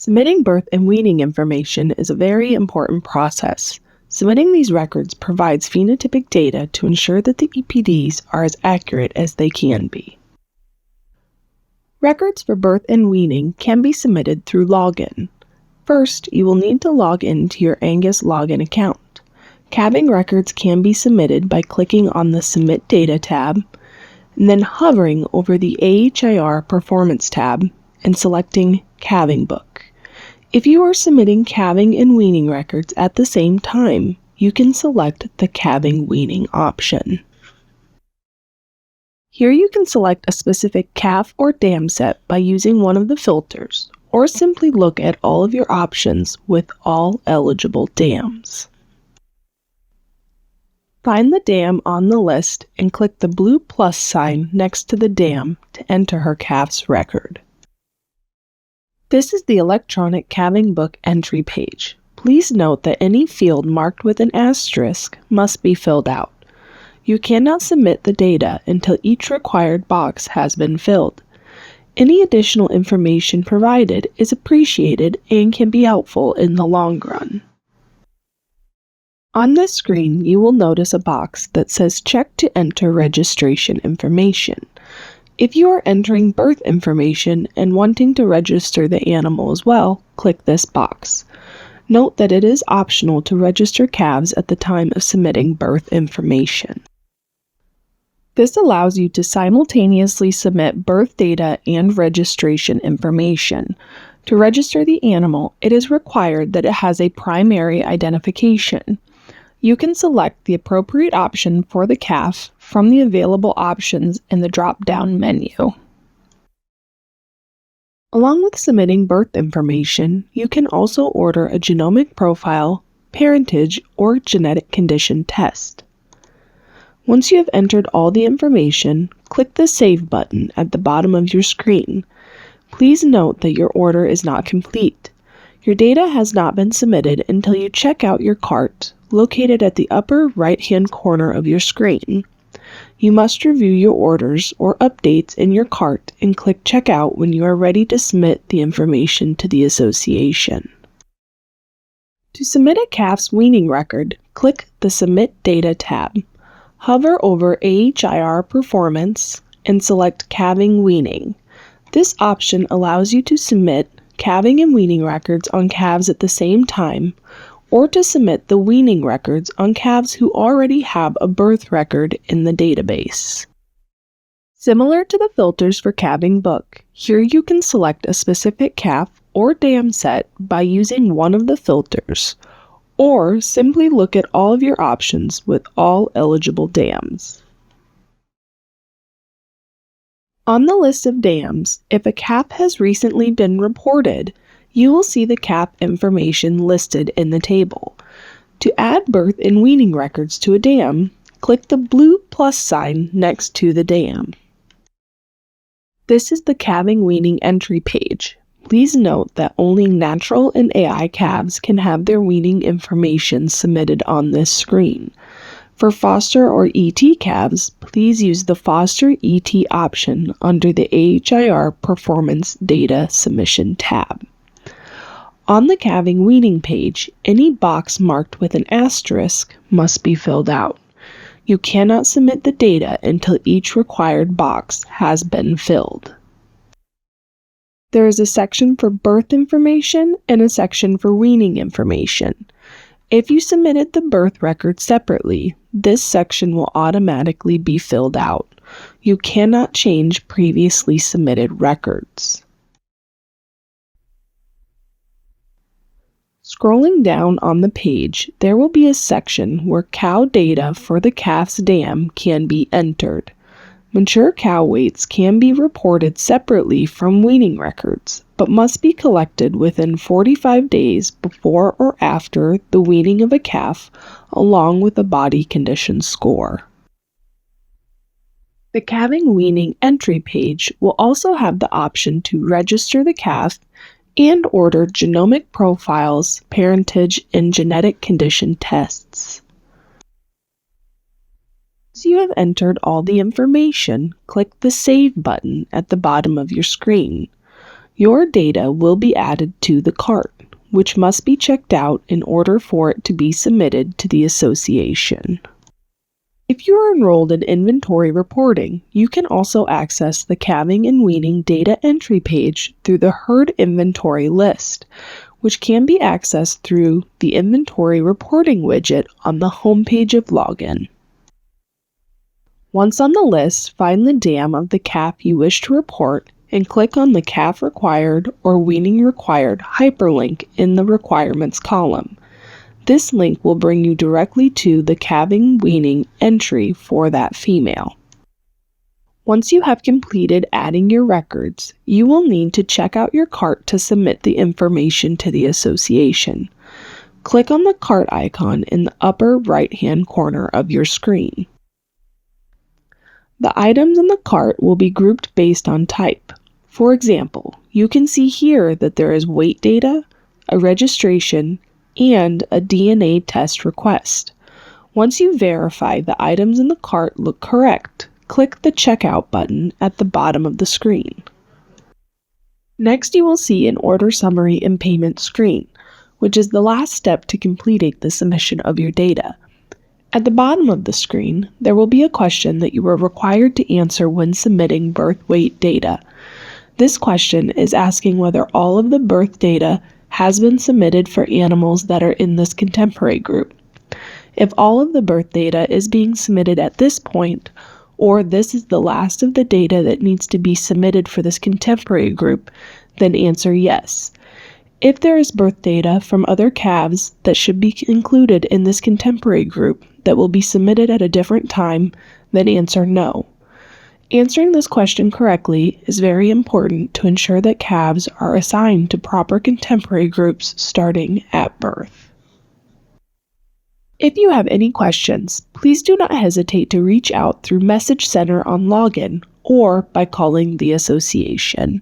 Submitting birth and weaning information is a very important process. Submitting these records provides phenotypic data to ensure that the EPDs are as accurate as they can be. Records for birth and weaning can be submitted through Login. First, you will need to log into your Angus Login account. Calving Records can be submitted by clicking on the Submit Data tab, and then hovering over the AHIR Performance tab and selecting Calving Book. If you are submitting calving and weaning records at the same time, you can select the calving weaning option. Here you can select a specific calf or dam set by using one of the filters, or simply look at all of your options with all eligible dams. Find the dam on the list and click the blue plus sign next to the dam to enter her calf's record. This is the electronic calving book entry page. Please note that any field marked with an asterisk must be filled out. You cannot submit the data until each required box has been filled. Any additional information provided is appreciated and can be helpful in the long run. On this screen, you will notice a box that says Check to enter registration information. If you are entering birth information and wanting to register the animal as well, click this box. Note that it is optional to register calves at the time of submitting birth information. This allows you to simultaneously submit birth data and registration information. To register the animal, it is required that it has a primary identification. You can select the appropriate option for the calf from the available options in the drop-down menu. Along with submitting birth information, you can also order a genomic profile, parentage, or genetic condition test. Once you have entered all the information, click the Save button at the bottom of your screen. Please note that your order is not complete. Your data has not been submitted until you check out your cart, located at the upper right-hand corner of your screen. You must review your orders or updates in your cart and click Checkout when you are ready to submit the information to the association. To submit a calf's weaning record, click the Submit Data tab. Hover over AHIR Performance and select Calving Weaning. This option allows you to submit calving and weaning records on calves at the same time, or to submit the weaning records on calves who already have a birth record in the database. Similar to the filters for Calving Book, here you can select a specific calf or dam set by using one of the filters, or simply look at all of your options with all eligible dams. On the list of dams, if a calf has recently been reported, you will see the calf information listed in the table. To add birth and weaning records to a dam, click the blue plus sign next to the dam. This is the calving weaning entry page. Please note that only natural and AI calves can have their weaning information submitted on this screen. For foster or ET calves, please use the Foster ET option under the AHIR Performance Data Submission tab. On the calving weaning page, any box marked with an asterisk must be filled out. You cannot submit the data until each required box has been filled. There is a section for birth information and a section for weaning information. If you submitted the birth record separately, this section will automatically be filled out. You cannot change previously submitted records. Scrolling down on the page, there will be a section where cow data for the calf's dam can be entered. Mature cow weights can be reported separately from weaning records, but must be collected within 45 days before or after the weaning of a calf, along with a body condition score. The calving weaning entry page will also have the option to register the calf and order genomic profiles, parentage, and genetic condition tests. Once you have entered all the information, click the Save button at the bottom of your screen. Your data will be added to the cart, which must be checked out in order for it to be submitted to the association. If you are enrolled in inventory reporting, you can also access the calving and weaning data entry page through the AHIR inventory list, which can be accessed through the inventory reporting widget on the homepage of Login. Once on the list, find the dam of the calf you wish to report and click on the calf required or weaning required hyperlink in the requirements column. This link will bring you directly to the calving weaning entry for that female. Once you have completed adding your records, you will need to check out your cart to submit the information to the association. Click on the cart icon in the upper right-hand corner of your screen. The items in the cart will be grouped based on type. For example, you can see here that there is weight data, a registration, and a DNA test request. Once you verify the items in the cart look correct, click the Checkout button at the bottom of the screen. Next, you will see an order summary and payment screen, which is the last step to completing the submission of your data. At the bottom of the screen, there will be a question that you are required to answer when submitting birth weight data. This question is asking whether all of the birth data has been submitted for animals that are in this contemporary group. If all of the birth data is being submitted at this point, or this is the last of the data that needs to be submitted for this contemporary group, then answer yes. If there is birth data from other calves that should be included in this contemporary group that will be submitted at a different time, then answer no. Answering this question correctly is very important to ensure that calves are assigned to proper contemporary groups starting at birth. If you have any questions, please do not hesitate to reach out through Message Center on Login or by calling the association.